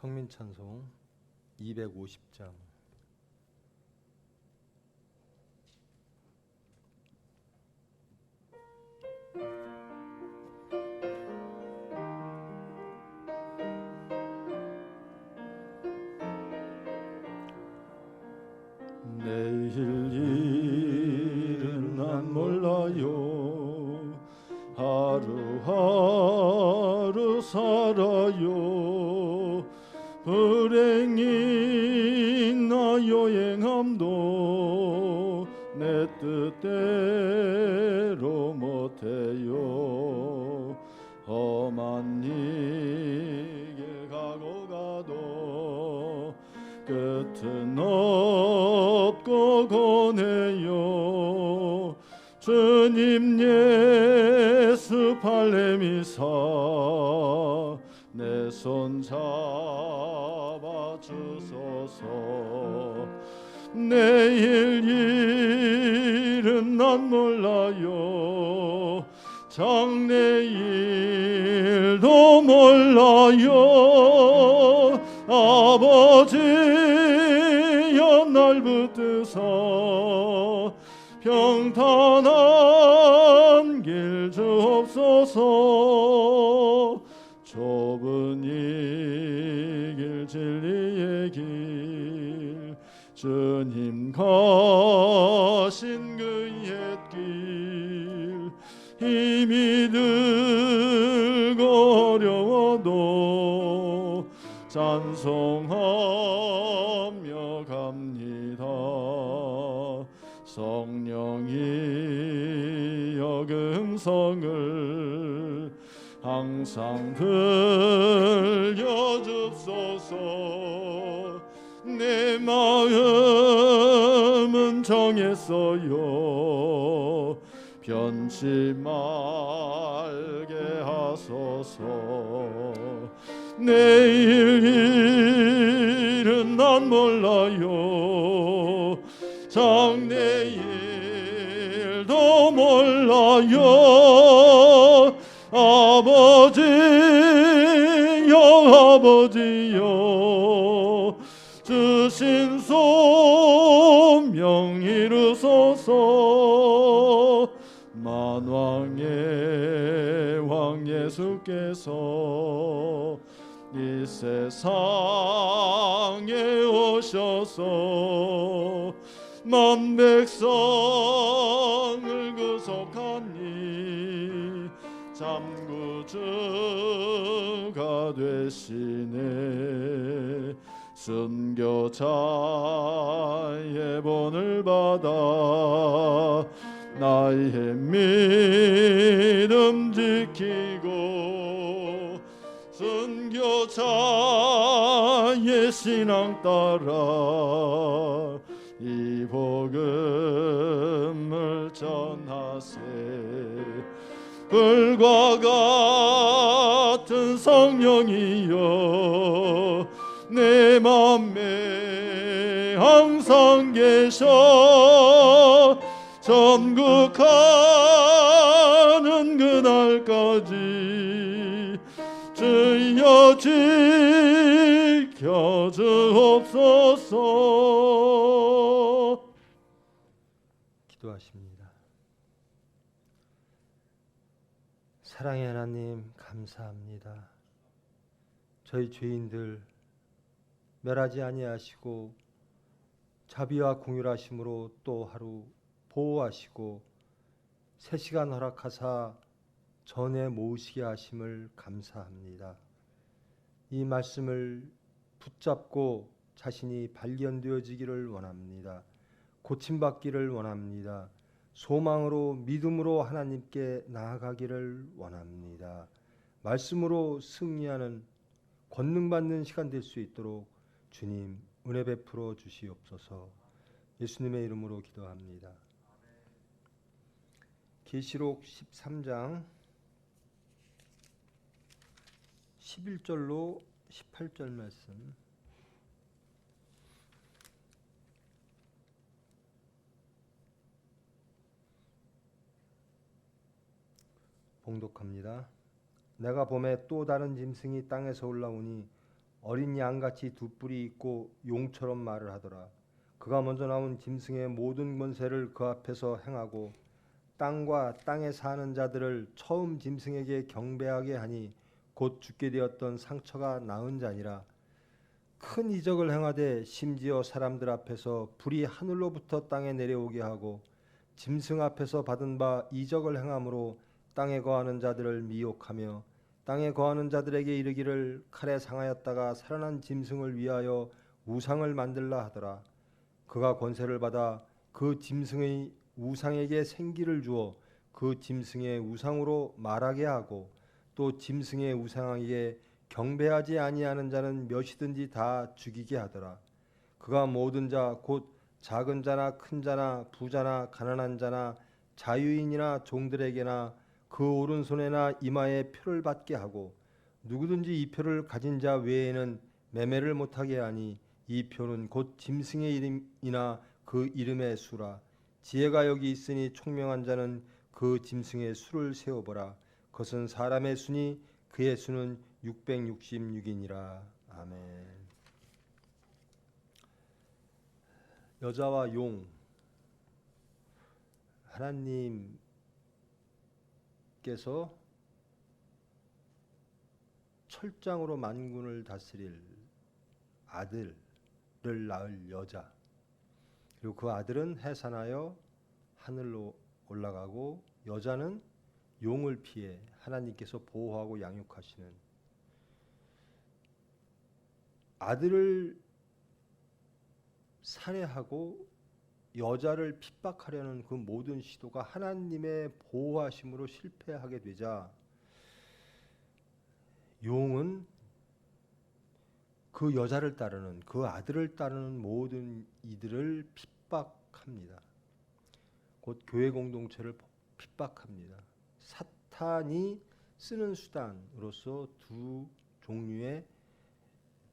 성민찬송 250장. 내일 일은 난 몰라요. 하루하루 살아요. 불행인 나 여행함도 내 뜻대로 못해요. 험한 이길 가고 가도 끝은 없고 거네요. 주님 예수 발레미사 내 손 잡아 주소서. 내일 일은 난 몰라요. 장래일도 몰라요. 아버지여 날 붙드사 평탄한 길 주옵소서. 좁은 이 길 진리의 길 주님 가신 그 옛 길 힘이 들고 어려워도 찬송하며 갑니다. 성령이여 그 음성을 항상 들려줍소서. 내 마음은 정했어요. 변치 말게 하소서. 내일 일은 난 몰라요. 장래일도 몰라요. 아버지여 아버지여 주신 소명 이루소서. 만왕의 왕 예수께서 이 세상에 오셔서 만 백성을 구속하니 잠구주가 되시네. 순교자의 본을 받아 나의 믿음 지키고 순교자의 신앙 따라 이 복음을 전하세. 불과 같은 성령이여 내 맘에 항상 계셔. 천국가는 그날까지 주여 지켜 주옵소서. 기도하십니다. 사랑의 하나님 감사합니다. 저희 죄인들 멸하지 아니하시고 자비와 공휼하심으로 또 하루 보호하시고 새 시간 허락하사 전에 모으시게 하심을 감사합니다. 이 말씀을 붙잡고 자신이 발견되어지기를 원합니다. 고침받기를 원합니다. 소망으로 믿음으로 하나님께 나아가기를 원합니다. 말씀으로 승리하는 권능받는 시간 될 수 있도록 주님 은혜 베풀어 주시옵소서. 예수님의 이름으로 기도합니다. 계시록 13장 11절로 18절 말씀 봉독합니다. 내가 봄에 또 다른 짐승이 땅에서 올라오니 어린 양같이 두 뿔이 있고 용처럼 말을 하더라. 그가 먼저 나온 짐승의 모든 권세를 그 앞에서 행하고 땅과 땅에 사는 자들을 처음 짐승에게 경배하게 하니 곧 죽게 되었던 상처가 나은 자니라. 큰 이적을 행하되 심지어 사람들 앞에서 불이 하늘로부터 땅에 내려오게 하고 짐승 앞에서 받은 바 이적을 행함으로 땅에 거하는 자들을 미혹하며 땅에 거하는 자들에게 이르기를 칼에 상하였다가 살아난 짐승을 위하여 우상을 만들라 하더라. 그가 권세를 받아 그 짐승의 우상에게 생기를 주어 그 짐승의 우상으로 말하게 하고 또 짐승의 우상에게 경배하지 아니하는 자는 몇이든지 다 죽이게 하더라. 그가 모든 자 곧 작은 자나 큰 자나 부자나 가난한 자나 자유인이나 종들에게나 그 오른손에나 이마에 표를 받게 하고 누구든지 이 표를 가진 자 외에는 매매를 못하게 하니 이 표는 곧 짐승의 이름이나 그 이름의 수라. 지혜가 여기 있으니 총명한 자는 그 짐승의 수를 세어보라. 그것은 사람의 수니 그의 수는 666이니라. 아멘. 여자와 용, 하나님께서 철장으로 만군을 다스릴 아들을 낳을 여자, 그리고 그 아들은 해산하여 하늘로 올라가고 여자는 용을 피해 하나님께서 보호하고 양육하시는 아들을 살해하고 여자를 핍박하려는 그 모든 시도가 하나님의 보호하심으로 실패하게 되자 용은 그 여자를 따르는 그 아들을 따르는 모든 이들을 핍박합니다. 곧 교회 공동체를 핍박합니다. 사탄이 쓰는 수단으로서 두 종류의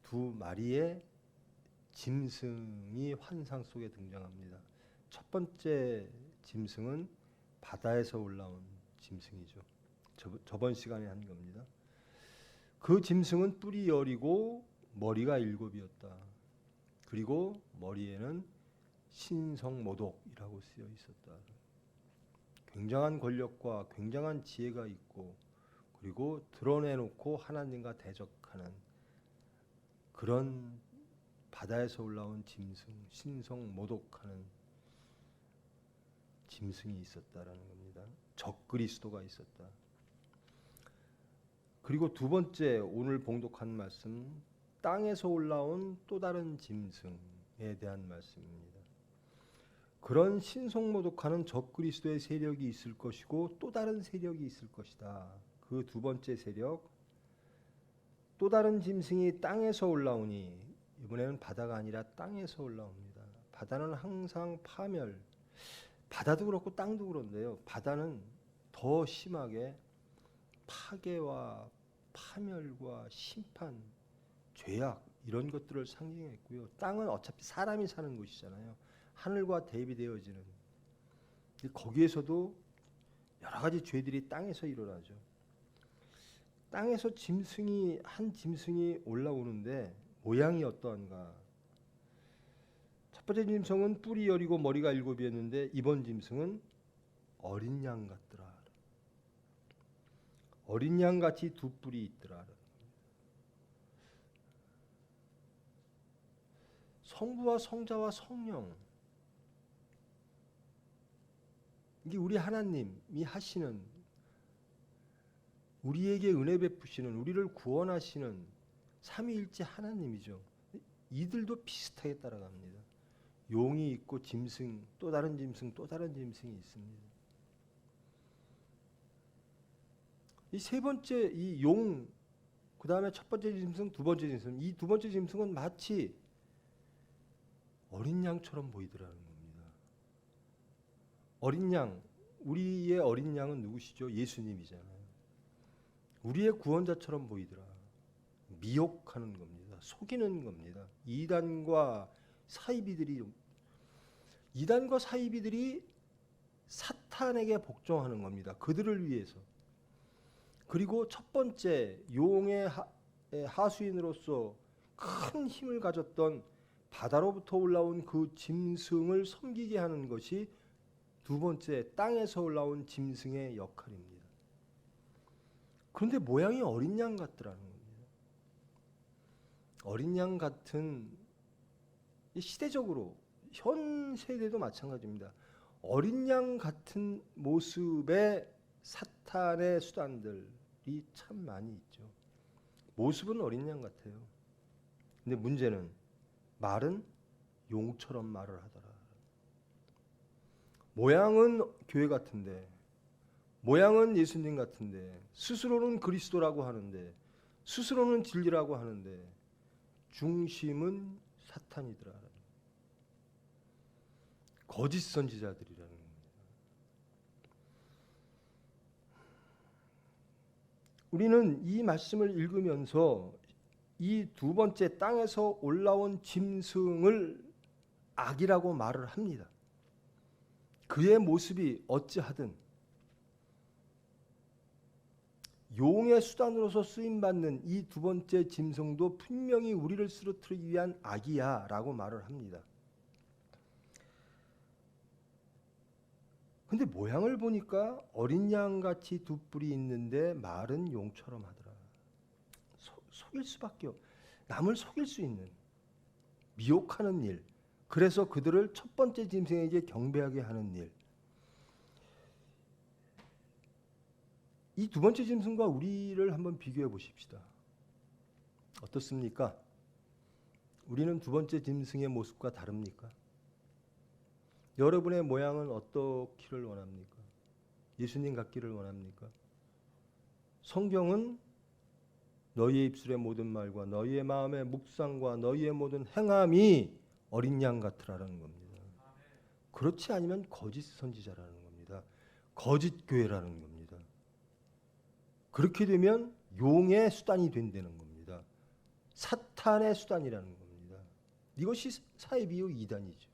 두 마리의 짐승이 환상 속에 등장합니다. 첫 번째 짐승은 바다에서 올라온 짐승이죠. 저번 시간에 한 겁니다. 그 짐승은 뿔이 여리고 머리가 7이었다. 그리고 머리에는 신성모독이라고 쓰여 있었다. 굉장한 권력과 굉장한 지혜가 있고 그리고 드러내놓고 하나님과 대적하는 그런 바다에서 올라온 짐승, 신성모독하는 짐승이 있었다라는 겁니다. 적그리스도가 있었다. 그리고 두 번째 오늘 봉독한 말씀, 땅에서 올라온 또 다른 짐승에 대한 말씀입니다. 그런 신성모독하는 적그리스도의 세력이 있을 것이고 또 다른 세력이 있을 것이다. 그 두 번째 세력, 또 다른 짐승이 땅에서 올라오니 이번에는 바다가 아니라 땅에서 올라옵니다. 바다는 항상 파멸, 바다도 그렇고 땅도 그런데요. 바다는 더 심하게 파괴와 파멸과 심판, 죄악 이런 것들을 상징했고요. 땅은 어차피 사람이 사는 곳이잖아요. 하늘과 대비되어지는 거기에서도 여러 가지 죄들이 땅에서 일어나죠. 땅에서 한 짐승이 올라오는데 모양이 어떠한가? 첫 번째 짐승은 뿔이 여리고 머리가 7이었는데 이번 짐승은 어린 양 같더라. 어린 양 같이 두 뿔이 있더라. 성부와 성자와 성령, 이게 우리 하나님이 하시는, 우리에게 은혜 베푸시는, 우리를 구원하시는 삼위일체 하나님이죠. 이들도 비슷하게 따라갑니다. 용이 있고 짐승, 또 다른 짐승, 또 다른 짐승이 있습니다. 이 세 번째 이 용, 그 다음에 첫 번째 짐승, 두 번째 짐승, 이 두 번째 짐승은 마치 어린 양처럼 보이더라는 겁니다. 어린 양, 우리의 어린 양은 누구시죠? 예수님이잖아요. 우리의 구원자처럼 보이더라. 미혹하는 겁니다. 속이는 겁니다. 이단과 사이비들이 사탄에게 복종하는 겁니다. 그들을 위해서. 그리고 첫 번째 용의 하수인으로서 큰 힘을 가졌던 바다로부터 올라온 그 짐승을 섬기게 하는 것이 두 번째 땅에서 올라온 짐승의 역할입니다. 그런데 모양이 어린 양 같더라는 겁니다. 어린 양 같은, 시대적으로 현 세대도 마찬가지입니다. 어린 양 같은 모습의 사탄의 수단들이 참 많이 있죠. 모습은 어린 양 같아요. 근데 문제는 말은 용처럼 말을 하더라. 모양은 교회 같은데, 모양은 예수님 같은데, 스스로는 그리스도라고 하는데, 스스로는 진리라고 하는데 중심은 사탄이더라. 거짓 선지자들이라는 겁니다. 우리는 이 말씀을 읽으면서 이 두 번째 땅에서 올라온 짐승을 악이라고 말을 합니다. 그의 모습이 어찌하든 용의 수단으로서 쓰임받는 이 두 번째 짐승도 분명히 우리를 쓰러뜨리기 위한 악이야 라고 말을 합니다. 근데 모양을 보니까 어린 양같이 두 뿔이 있는데 말은 용처럼 하더라. 속일 수밖에 없. 남을 속일 수 있는 미혹하는 일. 그래서 그들을 첫 번째 짐승에게 경배하게 하는 일. 이 두 번째 짐승과 우리를 한번 비교해 보십시다. 어떻습니까? 우리는 두 번째 짐승의 모습과 다릅니까? 여러분의 모양은 어떻기를 원합니까? 예수님 같기를 원합니까? 성경은 너희의 입술의 모든 말과 너희의 마음의 묵상과 너희의 모든 행함이 어린 양 같으라는 겁니다. 그렇지 않으면 거짓 선지자라는 겁니다. 거짓 교회라는 겁니다. 그렇게 되면 용의 수단이 된다는 겁니다. 사탄의 수단이라는 겁니다. 이것이 사이비요 이단이죠.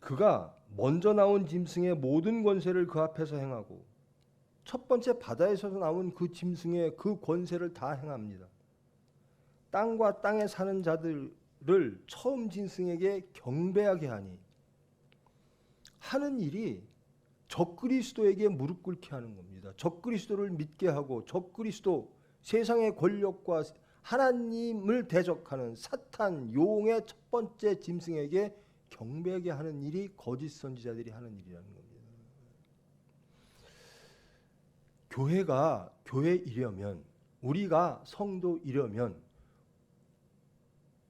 그가 먼저 나온 짐승의 모든 권세를 그 앞에서 행하고 첫 번째 바다에서 나온 그 짐승의 그 권세를 다 행합니다. 땅과 땅에 사는 자들을 처음 짐승에게 경배하게 하니 하는 일이 적그리스도에게 무릎 꿇게 하는 겁니다. 적그리스도를 믿게 하고 적그리스도 세상의 권력과 하나님을 대적하는 사탄 용의 첫 번째 짐승에게 경배하게 하는 일이 거짓 선지자들이 하는 일이라는 겁니다. 교회가 교회이려면, 우리가 성도이려면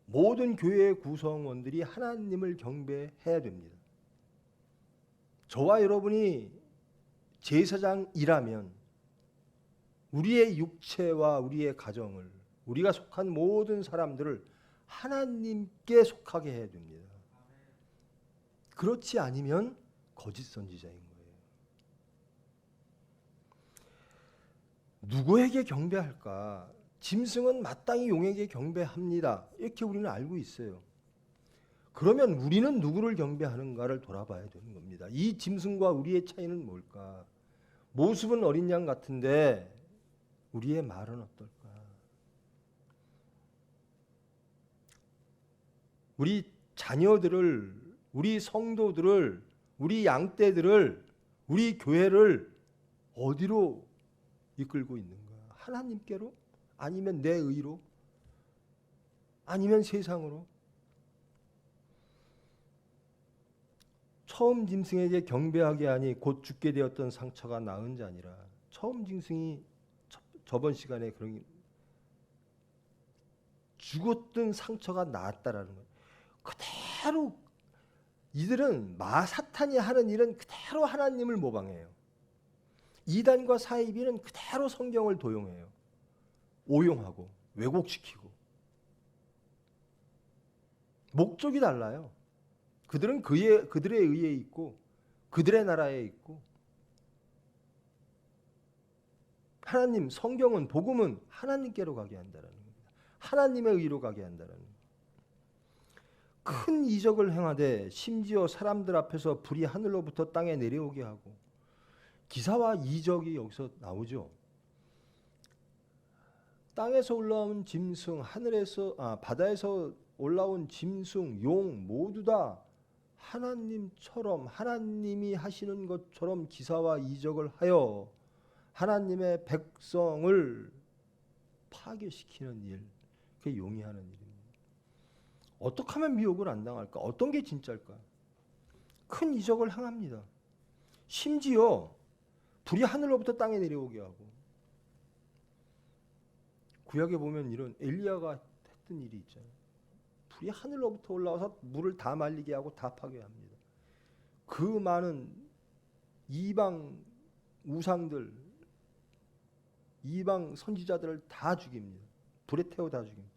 모든 교회의 구성원들이 하나님을 경배해야 됩니다. 저와 여러분이 제사장이라면 우리의 육체와 우리의 가정을, 우리가 속한 모든 사람들을 하나님께 속하게 해야 됩니다. 그렇지 않으면 거짓 선지자인 거예요. 누구에게 경배할까? 짐승은 마땅히 용에게 경배합니다. 이렇게 우리는 알고 있어요. 그러면 우리는 누구를 경배하는가를 돌아봐야 되는 겁니다. 이 짐승과 우리의 차이는 뭘까? 모습은 어린 양 같은데 우리의 말은 어떨까? 우리 자녀들을, 우리 성도들을, 우리 양떼들을, 우리 교회를 어디로 이끌고 있는가? 하나님께로? 아니면 내 의로? 아니면 세상으로? 처음 짐승에게 경배하게 하니 곧 죽게 되었던 상처가 나은 자니라. 처음 짐승이 저번 시간에 그런 죽었던 상처가 나았다라는 거예요. 그대로 이들은 사탄이 하는 일은 그대로 하나님을 모방해요. 이단과 사이비는 그대로 성경을 도용해요. 오용하고 왜곡시키고. 목적이 달라요. 그들은 그들의 의에 있고 그들의 나라에 있고, 하나님, 성경은, 복음은 하나님께로 가게 한다는 겁니다. 하나님의 의로 가게 한다는 겁니다. 큰 이적을 행하되 심지어 사람들 앞에서 불이 하늘로부터 땅에 내려오게 하고. 기사와 이적이 여기서 나오죠. 땅에서 올라온 짐승, 바다에서 올라온 짐승, 용 모두 다 하나님처럼 하나님이 하시는 것처럼 기사와 이적을 하여 하나님의 백성을 파괴시키는 일, 그게 용이 하는 일입니다. 어떻게 하면 미혹을 안 당할까? 어떤 게 진짜일까? 큰 이적을 행합니다. 심지어 불이 하늘로부터 땅에 내려오게 하고, 구약에 보면 이런 엘리야가 했던 일이 있잖아요. 불이 하늘로부터 올라와서 물을 다 말리게 하고 다 파괴합니다. 그 많은 이방 우상들, 이방 선지자들을 다 죽입니다. 불에 태워 다 죽입니다.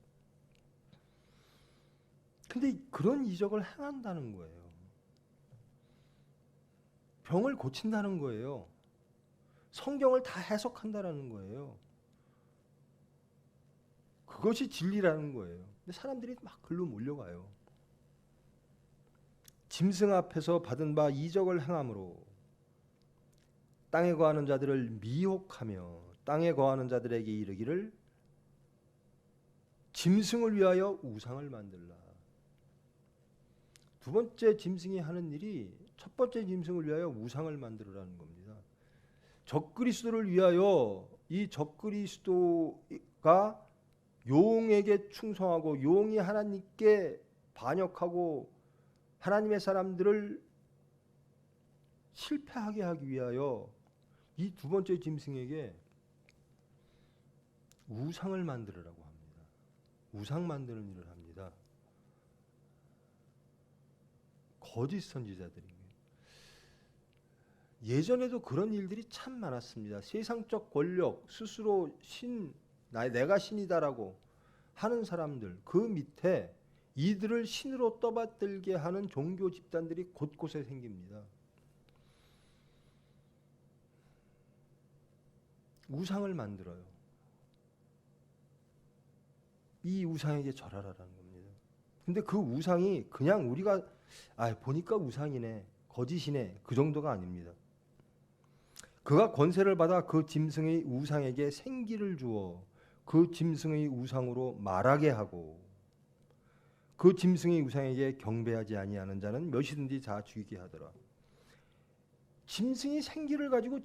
근데 그런 이적을 행한다는 거예요. 병을 고친다는 거예요. 성경을 다 해석한다는 거예요. 그것이 진리라는 거예요. 근데 사람들이 막 글로 몰려가요. 짐승 앞에서 받은 바 이적을 행함으로 땅에 거하는 자들을 미혹하며 땅에 거하는 자들에게 이르기를 짐승을 위하여 우상을 만들라. 두 번째 짐승이 하는 일이 첫 번째 짐승을 위하여 우상을 만들으라는 겁니다. 적그리스도를 위하여 이 적그리스도가 용에게 충성하고 용이 하나님께 반역하고 하나님의 사람들을 실패하게 하기 위하여 이 두 번째 짐승에게 우상을 만들으라고 합니다. 우상 만드는 일을 합니다. 거짓 선지자들이에요. 예전에도 그런 일들이 참 많았습니다. 세상적 권력, 스스로 내가 신이다라고 하는 사람들, 그 밑에 이들을 신으로 떠받들게 하는 종교 집단들이 곳곳에 생깁니다. 우상을 만들어요. 이 우상에게 절하라라는 겁니다. 근데 그 우상이 그냥 우리가 보니까 우상이네, 거짓이네, 그 정도가 아닙니다. 그가 권세를 받아 그 짐승의 우상에게 생기를 주어 그 짐승의 우상으로 말하게 하고 그 짐승의 우상에게 경배하지 아니하는 자는 몇이든지 다 죽이게 하더라. 짐승이 생기를 가지고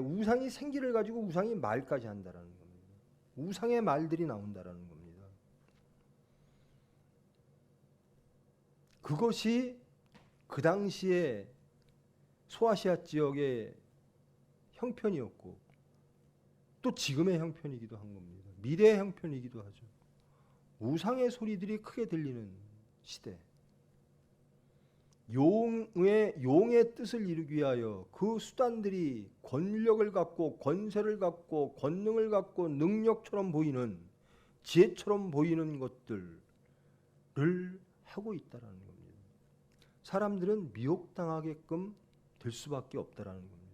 우상이 생기를 가지고 우상이 말까지 한다라는 겁니다. 우상의 말들이 나온다라는 겁니다. 그것이 그 당시에 소아시아 지역의 형편이었고 또 지금의 형편이기도 한 겁니다. 미래의 형편이기도 하죠. 우상의 소리들이 크게 들리는 시대. 용의 뜻을 이루기 위하여 그 수단들이 권력을 갖고 권세를 갖고 권능을 갖고 능력처럼 보이는 지혜처럼 보이는 것들을 하고 있다라는 겁니다. 사람들은 미혹당하게끔 될 수밖에 없다라는 겁니다.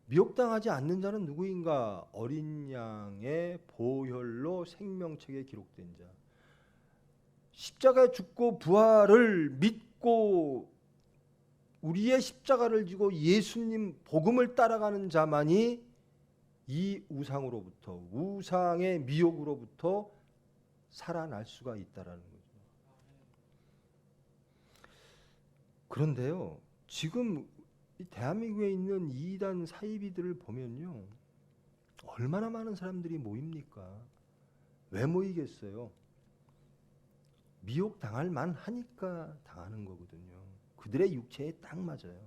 미혹당하지 않는 자는 누구인가? 어린 양의 보혈로 생명책에 기록된 자. 십자가에 죽고 부활을 믿고 우리의 십자가를 지고 예수님 복음을 따라가는 자만이 이 우상으로부터, 우상의 미혹으로부터 살아날 수가 있다라는 거죠. 그런데요, 지금 이 대한민국에 있는 이단 사이비들을 보면요, 얼마나 많은 사람들이 모입니까? 왜 모이겠어요? 미혹 당할 만하니까 당하는 거거든요. 그들의 육체에 딱 맞아요.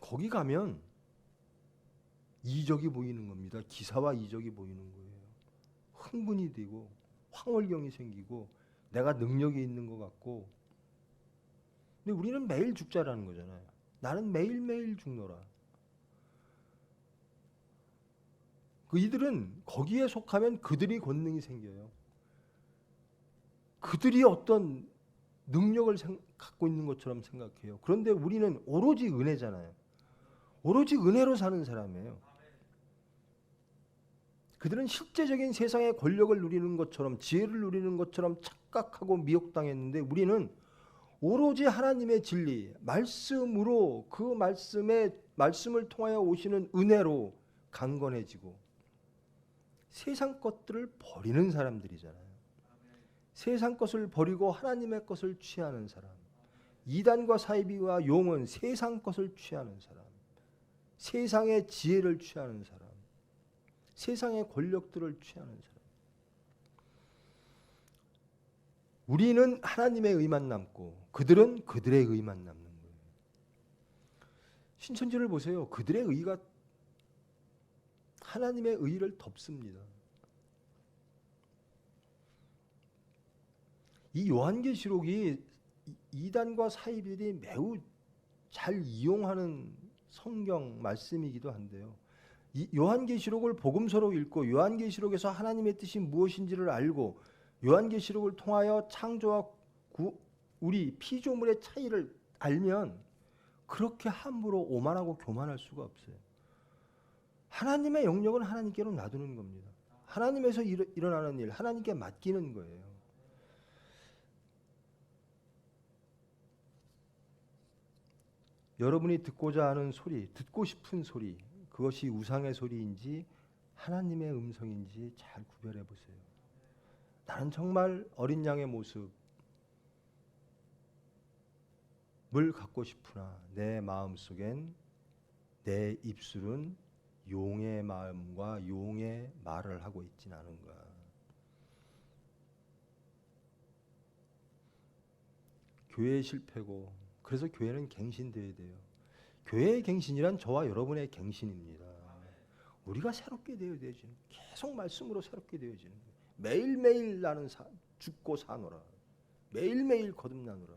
거기 가면 이적이 보이는 겁니다. 기사와 이적이 보이는 거예요. 흥분이 되고 황홀경이 생기고 내가 능력이 있는 것 같고. 근데 우리는 매일 죽자라는 거잖아요. 나는 매일매일 죽노라. 이들은 거기에 속하면 그들이 권능이 생겨요. 그들이 어떤 능력을 갖고 있는 것처럼 생각해요. 그런데 우리는 오로지 은혜잖아요. 오로지 은혜로 사는 사람이에요. 그들은 실제적인 세상의 권력을 누리는 것처럼 지혜를 누리는 것처럼 착각하고 미혹당했는데 우리는 오로지 하나님의 진리, 말씀으로 그 말씀을 통하여 오시는 은혜로 강건해지고 세상 것들을 버리는 사람들이잖아요. 세상 것을 버리고 하나님의 것을 취하는 사람. 이단과 사이비와 용은 세상 것을 취하는 사람. 세상의 지혜를 취하는 사람. 세상의 권력들을 취하는 사람. 우리는 하나님의 의만 남고 그들은 그들의 의만 남는 거예요. 신천지를 보세요. 그들의 의가 하나님의 의를 덮습니다. 이 요한계시록이 이단과 사이비들이 매우 잘 이용하는 성경 말씀이기도 한데요. 이 요한계시록을 복음서로 읽고 요한계시록에서 하나님의 뜻이 무엇인지를 알고 요한계시록을 통하여 창조와 우리 피조물의 차이를 알면 그렇게 함부로 오만하고 교만할 수가 없어요. 하나님의 영역은 하나님께로 놔두는 겁니다. 하나님에서 일어나는 일, 하나님께 맡기는 거예요. 여러분이 듣고자 하는 소리, 듣고 싶은 소리, 그것이 우상의 소리인지 하나님의 음성인지 잘 구별해 보세요. 나는 정말 어린 양의 모습을 갖고 싶으나 내 마음속엔 내 입술은 용의 마음과 용의 말을 하고 있진 않은가. 교회의 실패고 그래서 교회는 갱신되어야 돼요. 교회의 갱신이란 저와 여러분의 갱신입니다. 우리가 새롭게 되어야지는 계속 말씀으로 새롭게 되어지는 거예요. 매일매일 나는 죽고 사노라. 매일매일 거듭나노라.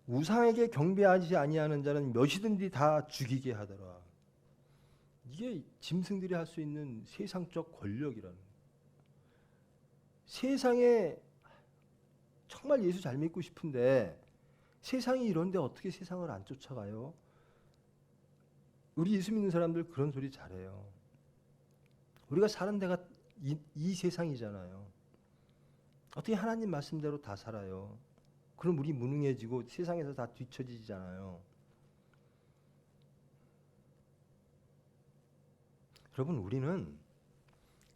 우상에게 경배하지 아니하는 자는 몇이든지 다 죽이게 하더라. 이게 짐승들이 할 수 있는 세상적 권력이라는 거예요. 세상에 정말 예수 잘 믿고 싶은데 세상이 이런데 어떻게 세상을 안 쫓아가요? 우리 예수 믿는 사람들 그런 소리 잘해요. 우리가 사는 데가 이 세상이잖아요. 어떻게 하나님 말씀대로 다 살아요? 그럼 우리 무능해지고 세상에서 다 뒤처지잖아요. 여러분, 우리는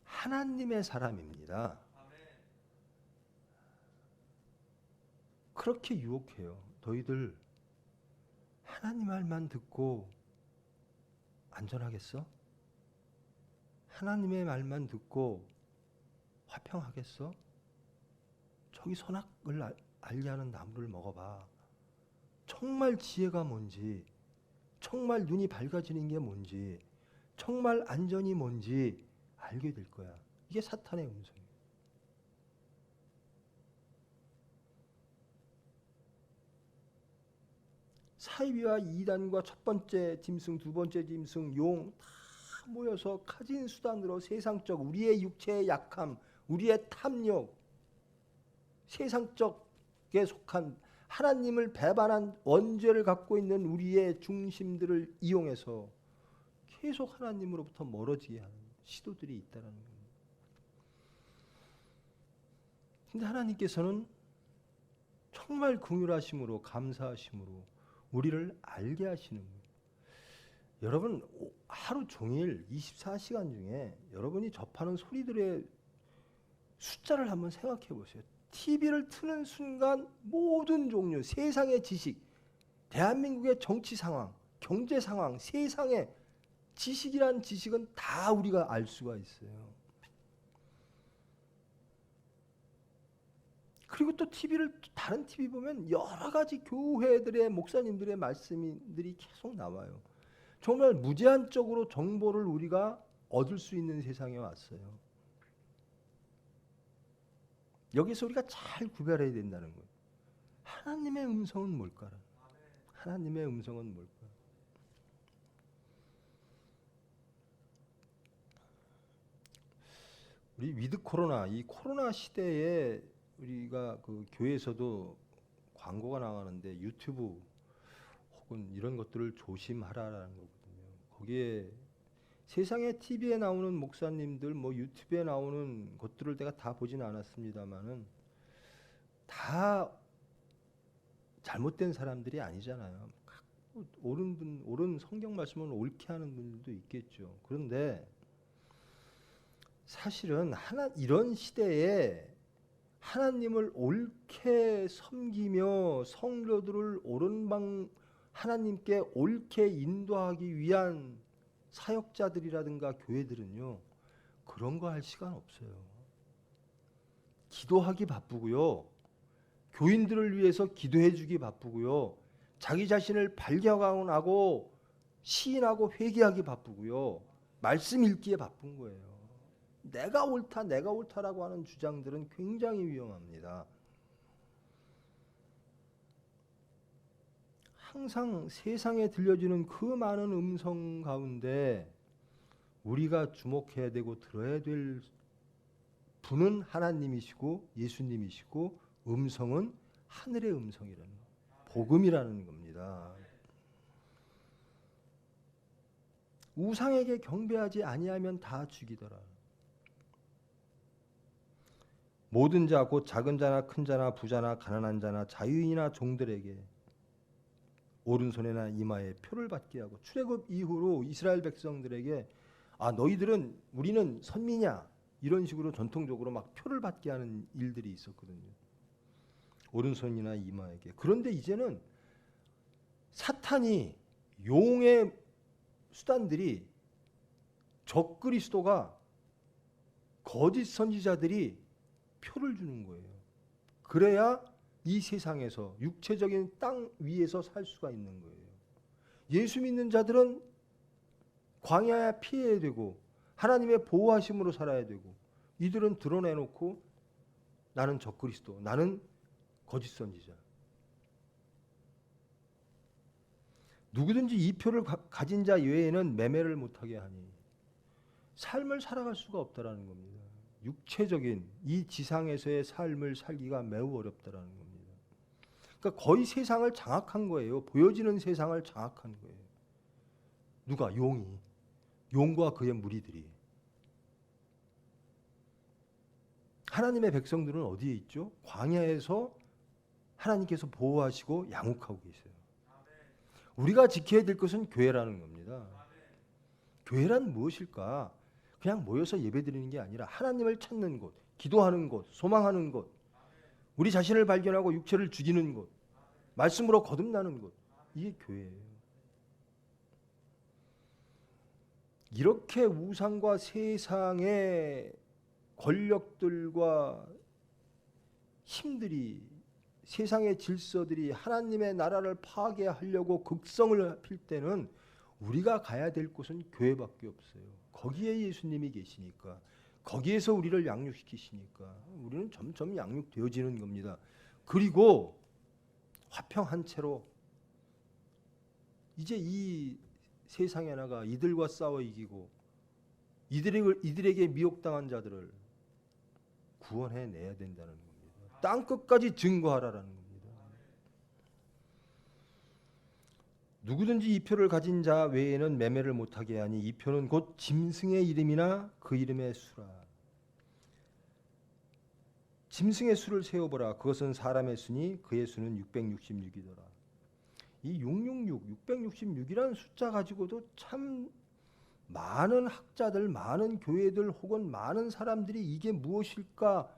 하나님의 사람입니다. 그렇게 유혹해요. 너희들 하나님 말만 듣고 안전하겠어? 하나님의 말만 듣고 화평하겠어? 저기 선악을 알게 하는 나무를 먹어봐. 정말 지혜가 뭔지, 정말 눈이 밝아지는 게 뭔지, 정말 안전이 뭔지 알게 될 거야. 이게 사탄의 음성이에요. 사이비와 이단과 첫 번째 짐승, 두 번째 짐승, 용 다 모여서 가진 수단으로 세상적 우리의 육체의 약함, 우리의 탐욕, 세상적에 속한 하나님을 배반한 원죄를 갖고 있는 우리의 중심들을 이용해서 계속 하나님으로부터 멀어지게 하는 시도들이 있다는 겁니다. 근데 하나님께서는 정말 긍휼하심으로 감사하심으로 우리를 알게 하시는 거예요. 여러분, 하루 종일 24시간 중에 여러분이 접하는 소리들의 숫자를 한번 생각해 보세요. TV를 트는 순간 모든 종류, 세상의 지식, 대한민국의 정치 상황, 경제 상황, 세상의 지식이란 지식은 다 우리가 알 수가 있어요. 그리고 또 다른 TV 보면 여러 가지 교회들의 목사님들의 말씀들이 계속 나와요. 정말 무제한적으로 정보를 우리가 얻을 수 있는 세상에 왔어요. 여기서 우리가 잘 구별해야 된다는 거예요. 하나님의 음성은 뭘까? 하나님의 음성은 뭘까? 우리 위드 코로나, 이 코로나 시대에 우리가 그 교회에서도 광고가 나가는데 유튜브 혹은 이런 것들을 조심하라라는 거거든요. 거기에 세상에 TV에 나오는 목사님들, 뭐 유튜브에 나오는 것들을 내가 다 보지는 않았습니다만은 다 잘못된 사람들이 아니잖아요. 옳은 성경 말씀을 옳게 하는 분들도 있겠죠. 그런데 사실은 이런 시대에 하나님을 옳게 섬기며 성도들을 옳은 방 하나님께 옳게 인도하기 위한 사역자들이라든가 교회들은요, 그런 거 할 시간 없어요. 기도하기 바쁘고요, 교인들을 위해서 기도해 주기 바쁘고요, 자기 자신을 발견하고 시인하고 회개하기 바쁘고요, 말씀 읽기에 바쁜 거예요. 내가 옳다라고 하는 주장들은 굉장히 위험합니다. 항상 세상에 들려지는 그 많은 음성 가운데 우리가 주목해야 되고 들어야 될 분은 하나님이시고 예수님이시고, 음성은 하늘의 음성이라는 거, 복음이라는 겁니다. 우상에게 경배하지 아니하면 다 죽이더라. 모든 자 곧 작은 자나 큰 자나 부자나 가난한 자나 자유인이나 종들에게 오른손에나 이마에 표를 받게 하고, 출애굽 이후로 이스라엘 백성들에게 너희들은 우리는 선미냐 이런 식으로 전통적으로 막 표를 받게 하는 일들이 있었거든요. 오른손이나 이마에게. 그런데 이제는 사탄이, 용의 수단들이, 적그리스도가, 거짓 선지자들이 표를 주는 거예요. 그래야 이 세상에서 육체적인 땅 위에서 살 수가 있는 거예요. 예수 믿는 자들은 광야에 피해야 되고 하나님의 보호하심으로 살아야 되고, 이들은 드러내놓고 나는 적그리스도, 나는 거짓 선지자. 누구든지 이 표를 가진 자 외에는 매매를 못하게 하니 삶을 살아갈 수가 없다라는 겁니다. 육체적인 이 지상에서의 삶을 살기가 매우 어렵다라는 겁니다. 그러니까 거의 세상을 장악한 거예요. 보여지는 세상을 장악한 거예요. 누가? 용과 그의 무리들이. 하나님의 백성들은 어디에 있죠? 광야에서 하나님께서 보호하시고 양육하고 계세요. 우리가 지켜야 될 것은 교회라는 겁니다. 교회란 무엇일까? 그냥 모여서 예배드리는 게 아니라 하나님을 찾는 곳, 기도하는 곳, 소망하는 곳, 우리 자신을 발견하고 육체를 죽이는 곳, 말씀으로 거듭나는 곳, 이게 교회예요. 이렇게 우상과 세상의 권력들과 힘들이, 세상의 질서들이 하나님의 나라를 파괴하려고 극성을 필 때는 우리가 가야 될 곳은 교회밖에 없어요. 거기에 예수님이 계시니까, 거기에서 우리를 양육시키시니까 우리는 점점 양육되어지는 겁니다. 그리고 화평한 채로 이제 이 세상에 나가 이들과 싸워 이기고 이들에게 미혹당한 자들을 구원해내야 된다는 겁니다. 땅 끝까지 증거하라라는 겁니다. 누구든지 이 표를 가진 자 외에는 매매를 못하게 하니 이 표는 곧 짐승의 이름이나 그 이름의 수라. 짐승의 수를 세어보라. 그것은 사람의 수니 그의 수는 666이더라. 이 666, 666이라는 숫자 가지고도 참 많은 학자들, 많은 교회들 혹은 많은 사람들이 이게 무엇일까,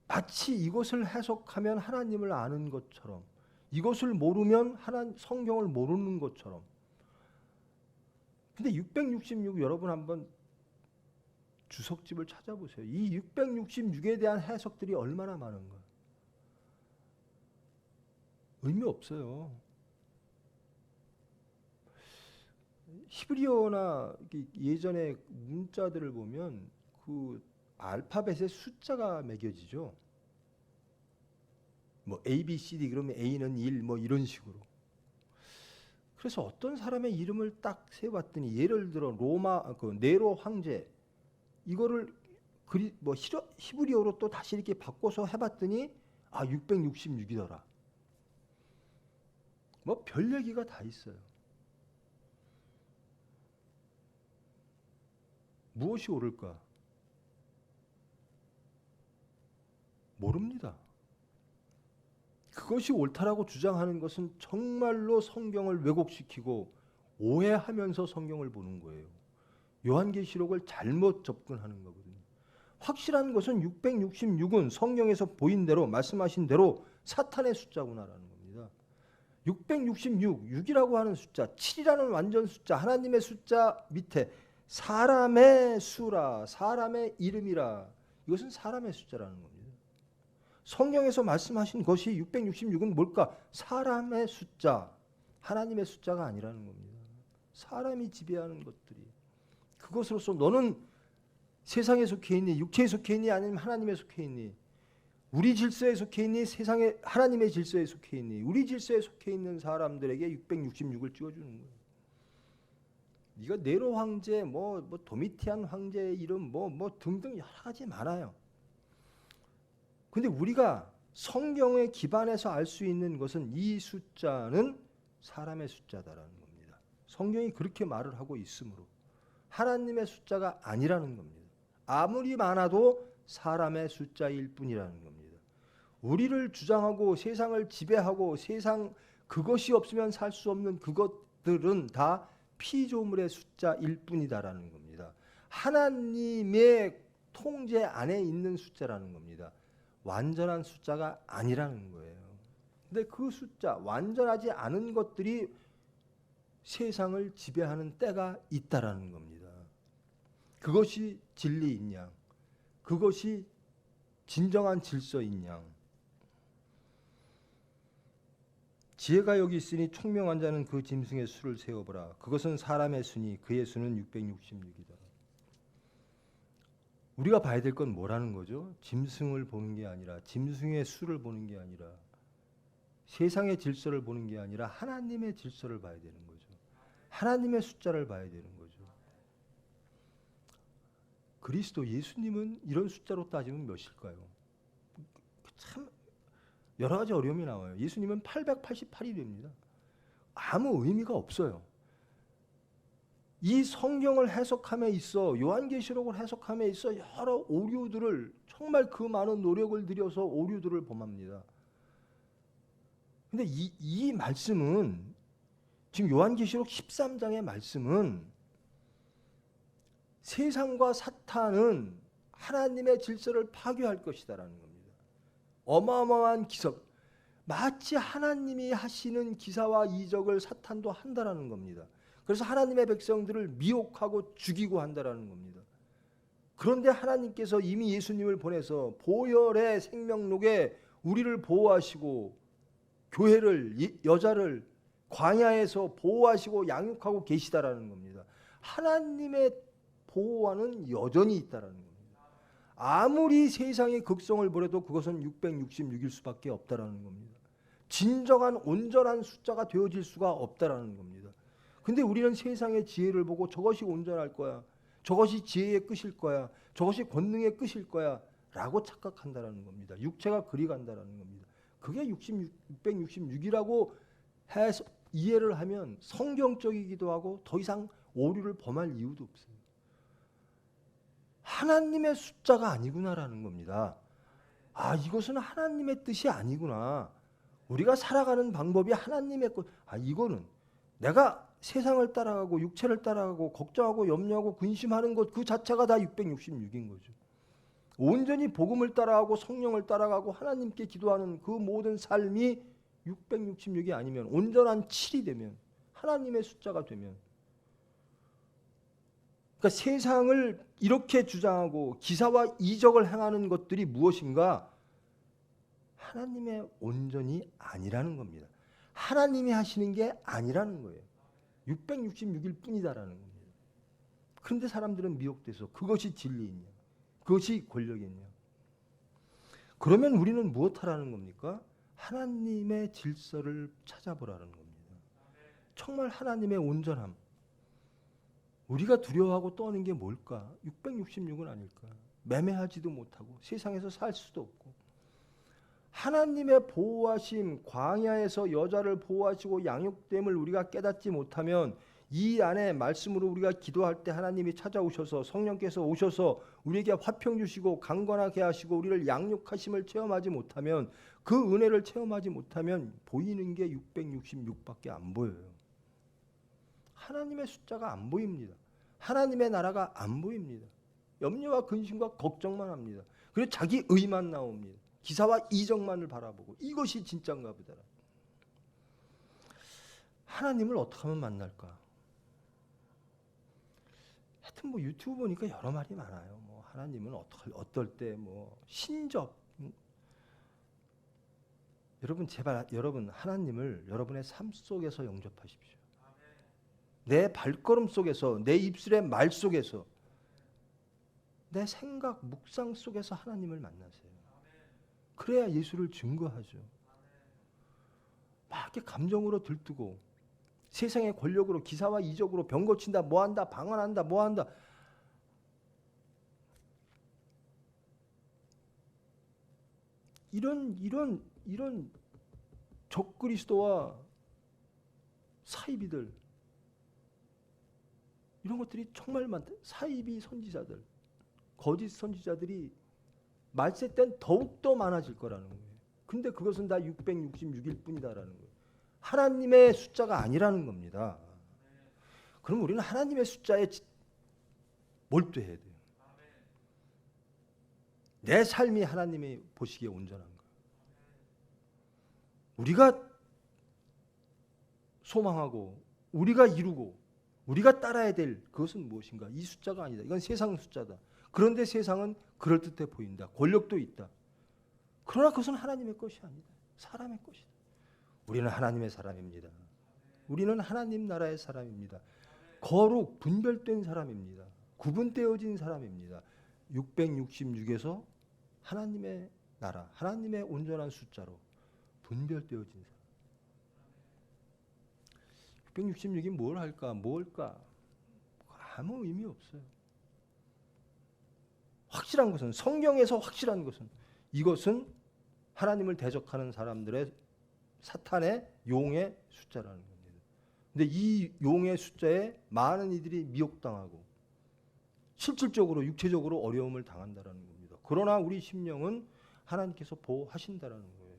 마치 이것을 해석하면 하나님을 아는 것처럼, 이것을 모르면 성경을 모르는 것처럼. 근데 666 여러분 한번 주석집을 찾아보세요. 이 666에 대한 해석들이 얼마나 많은가. 의미 없어요. 히브리어나 예전에 문자들을 보면 그 알파벳의 숫자가 매겨지죠. 뭐 A, B, C, D 그러면 A는 1 뭐 이런 식으로. 그래서 어떤 사람의 이름을 딱 세봤더니, 예를 들어 네로 황제 이거를 히브리어로 또 다시 이렇게 바꿔서 해봤더니 666이더라. 뭐 별 얘기가 다 있어요. 무엇이 옳을까? 모릅니다. 그것이 옳다라고 주장하는 것은 정말로 성경을 왜곡시키고 오해하면서 성경을 보는 거예요. 요한계시록을 잘못 접근하는 거거든요. 확실한 것은 666은 성경에서 보인 대로 말씀하신 대로 사탄의 숫자구나라는 겁니다. 666, 6이라고 하는 숫자, 7이라는 완전 숫자, 하나님의 숫자 밑에 사람의 수라, 사람의 이름이라, 이것은 사람의 숫자라는 겁니다. 성경에서 말씀하신 것이 666은 뭘까? 사람의 숫자, 하나님의 숫자가 아니라는 겁니다. 사람이 지배하는 것들이. 그것으로서 너는 세상에 속해 있니? 육체에 속해 있니? 아니면 하나님에 속해 있니? 우리 질서에 속해 있니? 세상에 하나님의 질서에 속해 있니? 우리 질서에 속해 있는 사람들에게 666을 찍어주는 거예요. 네가 네로 황제, 뭐 도미티안 황제의 이름, 뭐 등등 여러 가지 많아요. 근데 우리가 성경에 기반해서 알 수 있는 것은 이 숫자는 사람의 숫자다라는 겁니다. 성경이 그렇게 말을 하고 있으므로 하나님의 숫자가 아니라는 겁니다. 아무리 많아도 사람의 숫자일 뿐이라는 겁니다. 우리를 주장하고 세상을 지배하고 세상 그것이 없으면 살 수 없는 그것들은 다 피조물의 숫자일 뿐이다라는 겁니다. 하나님의 통제 안에 있는 숫자라는 겁니다. 완전한 숫자가 아니라는 거예요. 근데 그 숫자, 완전하지 않은 것들이 세상을 지배하는 때가 있다라는 겁니다. 그것이 진리인 양, 그것이 진정한 질서인 양. 지혜가 여기 있으니 총명한 자는 그 짐승의 수를 세어보라. 그것은 사람의 수니 그의 수는 666이다. 우리가 봐야 될 건 뭐라는 거죠? 짐승을 보는 게 아니라, 짐승의 수를 보는 게 아니라, 세상의 질서를 보는 게 아니라 하나님의 질서를 봐야 되는 거죠. 하나님의 숫자를 봐야 되는 거죠. 그리스도 예수님은 이런 숫자로 따지면 몇일까요? 참 여러 가지 어려움이 나와요. 예수님은 888이 됩니다. 아무 의미가 없어요. 이 성경을 해석함에 있어, 요한계시록을 해석함에 있어 여러 오류들을, 정말 그 많은 노력을 들여서 오류들을 범합니다. 근데 이 말씀은, 지금 요한계시록 13장의 말씀은 세상과 사탄은 하나님의 질서를 파괴할 것이다라는 겁니다. 어마어마한 기적, 마치 하나님이 하시는 기사와 이적을 사탄도 한다라는 겁니다. 그래서 하나님의 백성들을 미혹하고 죽이고 한다라는 겁니다. 그런데 하나님께서 이미 예수님을 보내서 보혈의 생명록에 우리를 보호하시고 교회를, 여자를 광야에서 보호하시고 양육하고 계시다라는 겁니다. 하나님의 보호와는 여전히 있다라는 겁니다. 아무리 세상의 극성을 벌여도 그것은 666일 수밖에 없다라는 겁니다. 진정한 온전한 숫자가 되어질 수가 없다라는 겁니다. 근데 우리는 세상의 지혜를 보고 저것이 온전할 거야, 저것이 지혜의 끝일 거야, 저것이 권능의 끝일 거야 라고 착각한다라는 겁니다. 육체가 그리 간다라는 겁니다. 그게 666이라고 해서 이해를 하면 성경적이기도 하고 더 이상 오류를 범할 이유도 없어요. 하나님의 숫자가 아니구나라는 겁니다. 아, 이것은 하나님의 뜻이 아니구나. 우리가 살아가는 방법이 하나님의 것. 아, 이거는 내가 세상을 따라가고 육체를 따라가고 걱정하고 염려하고 근심하는 것 그 자체가 다 666인 거죠. 온전히 복음을 따라가고 성령을 따라가고 하나님께 기도하는 그 모든 삶이 666이 아니면, 온전한 7이 되면, 하나님의 숫자가 되면, 그러니까 세상을 이렇게 주장하고 기사와 이적을 행하는 것들이 무엇인가? 하나님의 온전이 아니라는 겁니다. 하나님이 하시는 게 아니라는 거예요. 666일 뿐이다라는 겁니다. 그런데 사람들은 미혹돼서 그것이 진리이냐, 그것이 권력이냐. 그러면 우리는 무엇하라는 겁니까? 하나님의 질서를 찾아보라는 겁니다. 정말 하나님의 온전함. 우리가 두려워하고 떠는 게 뭘까? 666은 아닐까? 매매하지도 못하고 세상에서 살 수도 없고, 하나님의 보호하심, 광야에서 여자를 보호하시고 양육됨을 우리가 깨닫지 못하면 이 안에 말씀으로 우리가 기도할 때 하나님이 찾아오셔서 성령께서 오셔서 우리에게 화평 주시고 강건하게 하시고 우리를 양육하심을 체험하지 못하면, 그 은혜를 체험하지 못하면 보이는 게 666밖에 안 보여요. 하나님의 숫자가 안 보입니다. 하나님의 나라가 안 보입니다. 염려와 근심과 걱정만 합니다. 그리고 자기 의만 나옵니다. 기사와 이적만을 바라보고 이것이 진짜인가 보다. 하나님을 어떻게 하면 만날까? 하여튼 뭐 유튜브 보니까 여러 말이 많아요. 뭐 하나님은 어떨 때 뭐 신적. 여러분 제발 여러분 하나님을 여러분의 삶 속에서 영접하십시오. 내 발걸음 속에서, 내 입술의 말 속에서, 내 생각, 묵상 속에서 하나님을 만나세요. 그래야 예수를 증거하죠. 막 이렇게 감정으로 들뜨고 세상의 권력으로 기사와 이적으로 병 고친다, 뭐한다, 방언한다, 뭐한다. 이런 적그리스도와 사이비들, 이런 것들이 정말 많다. 사이비 선지자들, 거짓 선지자들이 말세 땐 더욱더 많아질 거라는 거예요. 근데 그것은 다 666일 뿐이다라는 거예요. 하나님의 숫자가 아니라는 겁니다. 그럼 우리는 하나님의 숫자에 몰두해야 돼요. 내 삶이 하나님이 보시기에 온전한 거예요. 우리가 소망하고 우리가 이루고 우리가 따라야 될 그것은 무엇인가? 이 숫자가 아니다. 이건 세상 숫자다. 그런데 세상은 그럴듯해 보인다. 권력도 있다. 그러나 그것은 하나님의 것이 아니다. 사람의 것이다. 우리는 하나님의 사람입니다. 우리는 하나님 나라의 사람입니다. 거룩 분별된 사람입니다. 구분되어진 사람입니다. 666에서 하나님의 나라, 하나님의 온전한 숫자로 분별되어진 사람. 666이 뭘 할까? 뭘까? 아무 의미 없어요. 확실한 것은, 성경에서 확실한 것은, 이것은 하나님을 대적하는 사람들의, 사탄의 용의 숫자라는 겁니다. 근데 이 용의 숫자에 많은 이들이 미혹당하고 실질적으로 육체적으로 어려움을 당한다라는 겁니다. 그러나 우리 심령은 하나님께서 보호하신다라는 거예요.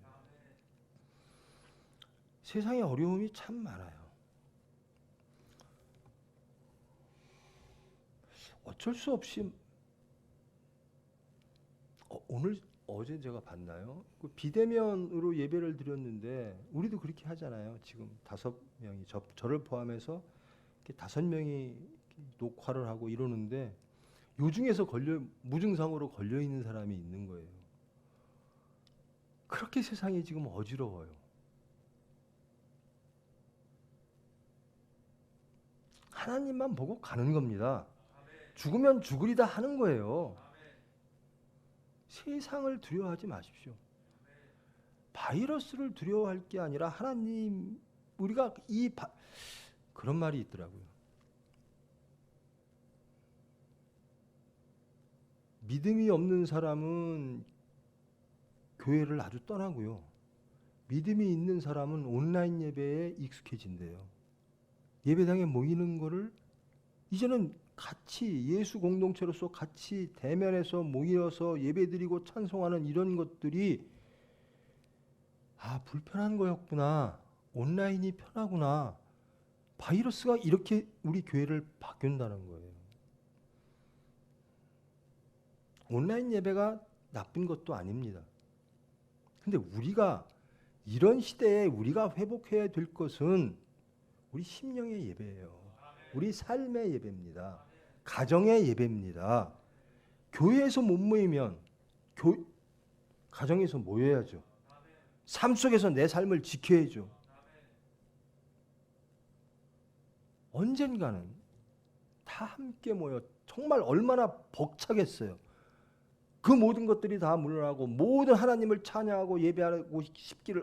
세상에 어려움이 참 많아요. 어쩔 수 없이 어제 제가 봤나요? 그 비대면으로 예배를 드렸는데 우리도 그렇게 하잖아요. 지금 5명이 저를 포함해서 이렇게 5명이 녹화를 하고 이러는데 요 중에서 무증상으로 걸려 있는 사람이 있는 거예요. 그렇게 세상이 지금 어지러워요. 하나님만 보고 가는 겁니다. 죽으면 죽으리다 하는 거예요. 세상을 두려워하지 마십시오. 바이러스를 두려워할 게 아니라 하나님, 우리가 그런 말이 있더라고요. 믿음이 없는 사람은 교회를 아주 떠나고요. 믿음이 있는 사람은 온라인 예배에 익숙해진대요. 예배당에 모이는 거를 이제는 같이 예수 공동체로서 같이 대면해서 모여서 예배드리고 찬송하는 이런 것들이 불편한 거였구나. 온라인이 편하구나. 바이러스가 이렇게 우리 교회를 바꾼다는 거예요. 온라인 예배가 나쁜 것도 아닙니다. 근데 우리가 이런 시대에 우리가 회복해야 될 것은 우리 심령의 예배예요. 우리 삶의 예배입니다. 가정의 예배입니다. 교회에서 못 모이면 가정에서 모여야죠. 삶 속에서 내 삶을 지켜야죠. 언젠가는 다 함께 모여 정말 얼마나 벅차겠어요. 그 모든 것들이 다 물러나고 모든 하나님을 찬양하고 예배하고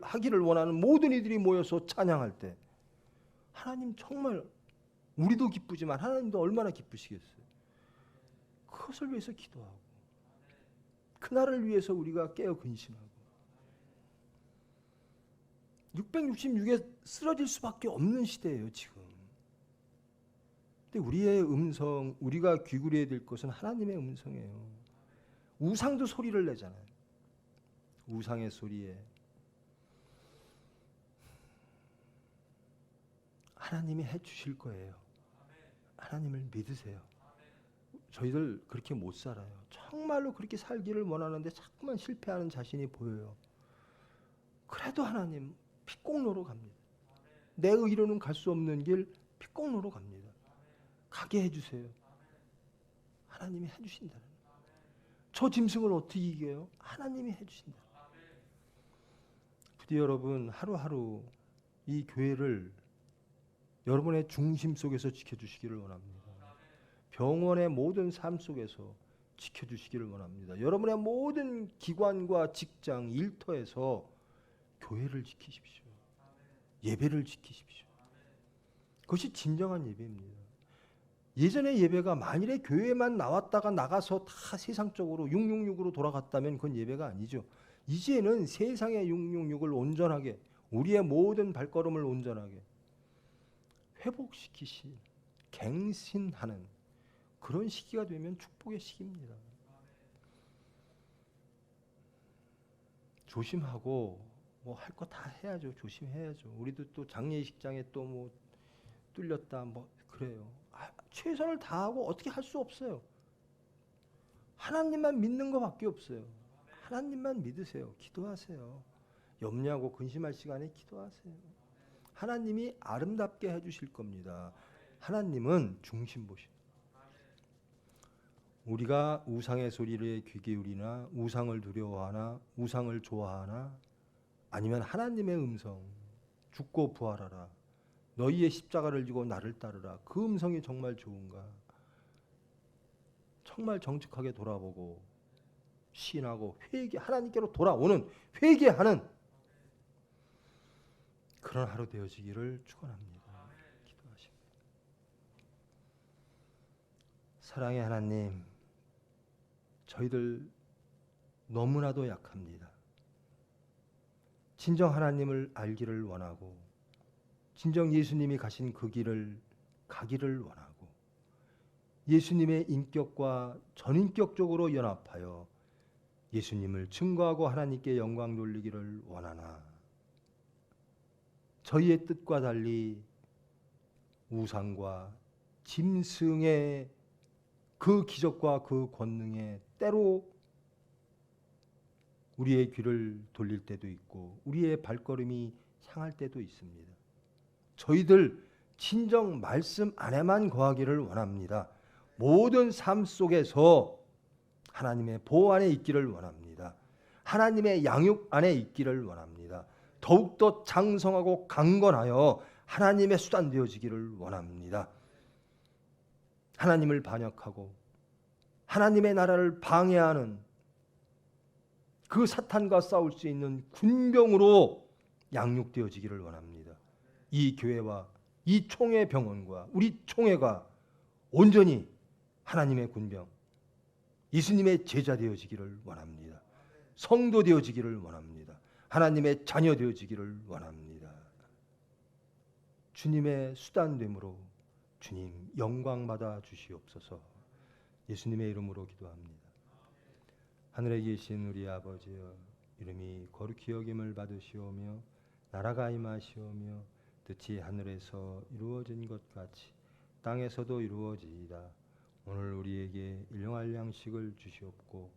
하기를 원하는 모든 이들이 모여서 찬양할 때 하나님 정말 우리도 기쁘지만 하나님도 얼마나 기쁘시겠어요. 그것을 위해서 기도하고 그날을 위해서 우리가 깨어 근심하고 666에 쓰러질 수밖에 없는 시대예요. 지금 근데 우리의 음성, 우리가 귀구려야 될 것은 하나님의 음성이에요. 우상도 소리를 내잖아요. 우상의 소리에 하나님이 해주실 거예요. 하나님을 믿으세요. 저희들 그렇게 못 살아요. 정말로 그렇게 살기를 원하는데 자꾸만 실패하는 자신이 보여요. 그래도 하나님 핏공로로 갑니다. 내 의로는 갈 수 없는 길 핏공로로 갑니다. 가게 해주세요. 하나님이 해주신다는. 저 짐승을 어떻게 이겨요? 하나님이 해주신다. 부디 여러분 하루하루 이 교회를 여러분의 중심 속에서 지켜주시기를 원합니다. 병원의 모든 삶 속에서 지켜주시기를 원합니다. 여러분의 모든 기관과 직장, 일터에서 교회를 지키십시오. 예배를 지키십시오. 그것이 진정한 예배입니다. 예전의 예배가 만일에 교회만 나왔다가 나가서 다 세상적으로 666으로 돌아갔다면 그건 예배가 아니죠. 이제는 세상의 666을 온전하게, 우리의 모든 발걸음을 온전하게 회복시키신, 갱신하는 그런 시기가 되면 축복의 시기입니다. 조심하고 뭐 할 거 다 해야죠. 조심해야죠. 우리도 또 장례식장에 또 뭐 뚫렸다 뭐 그래요. 최선을 다하고 어떻게 할 수 없어요. 하나님만 믿는 것밖에 없어요. 하나님만 믿으세요. 기도하세요. 염려하고 근심할 시간에 기도하세요. 하나님이 아름답게 해주실 겁니다. 하나님은 중심 보시는. 우리가 우상의 소리에 귀 기울이나 우상을 두려워하나 우상을 좋아하나 아니면 하나님의 음성, 죽고 부활하라, 너희의 십자가를 지고 나를 따르라, 그 음성이 정말 좋은가? 정말 정직하게 돌아보고 시인하고 하나님께로 돌아오는, 회개하는 그런 하루 되어지기를 축원합니다. 기도하십니다. 사랑의 하나님, 저희들 너무나도 약합니다. 진정 하나님을 알기를 원하고 진정 예수님이 가신 그 길을 가기를 원하고 예수님의 인격과 전인격적으로 연합하여 예수님을 증거하고 하나님께 영광 돌리기를 원하나 저희의 뜻과 달리 우상과 짐승의 그 기적과 그 권능에 때로 우리의 귀를 돌릴 때도 있고 우리의 발걸음이 상할 때도 있습니다. 저희들 진정 말씀 안에만 거하기를 원합니다. 모든 삶 속에서 하나님의 보호 안에 있기를 원합니다. 하나님의 양육 안에 있기를 원합니다. 더욱더 장성하고 강건하여 하나님의 수단 되어지기를 원합니다. 하나님을 반역하고 하나님의 나라를 방해하는 그 사탄과 싸울 수 있는 군병으로 양육되어지기를 원합니다. 이 교회와 이 총회 병원과 우리 총회가 온전히 하나님의 군병, 예수님의 제자 되어지기를 원합니다. 성도 되어지기를 원합니다. 하나님의 자녀 되어지기를 원합니다. 주님의 수단됨으로 주님 영광 받아 주시옵소서. 예수님의 이름으로 기도합니다. 하늘에 계신 우리 아버지여, 이름이 거룩히 여김을 받으시오며 나라가 임하시오며 뜻이 하늘에서 이루어진 것 같이 땅에서도 이루어지이다. 오늘 우리에게 일용할 양식을 주시옵고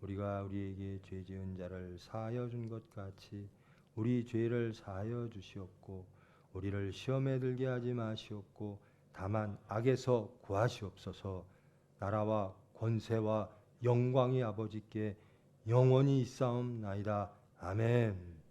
우리가 우리에게 죄 지은 자를 사하여 준 것 같이 우리 죄를 사하여 주시옵고 우리를 시험에 들게 하지 마시옵고 다만 악에서 구하시옵소서. 나라와 권세와 영광이 아버지께 영원히 있사옵나이다. 아멘.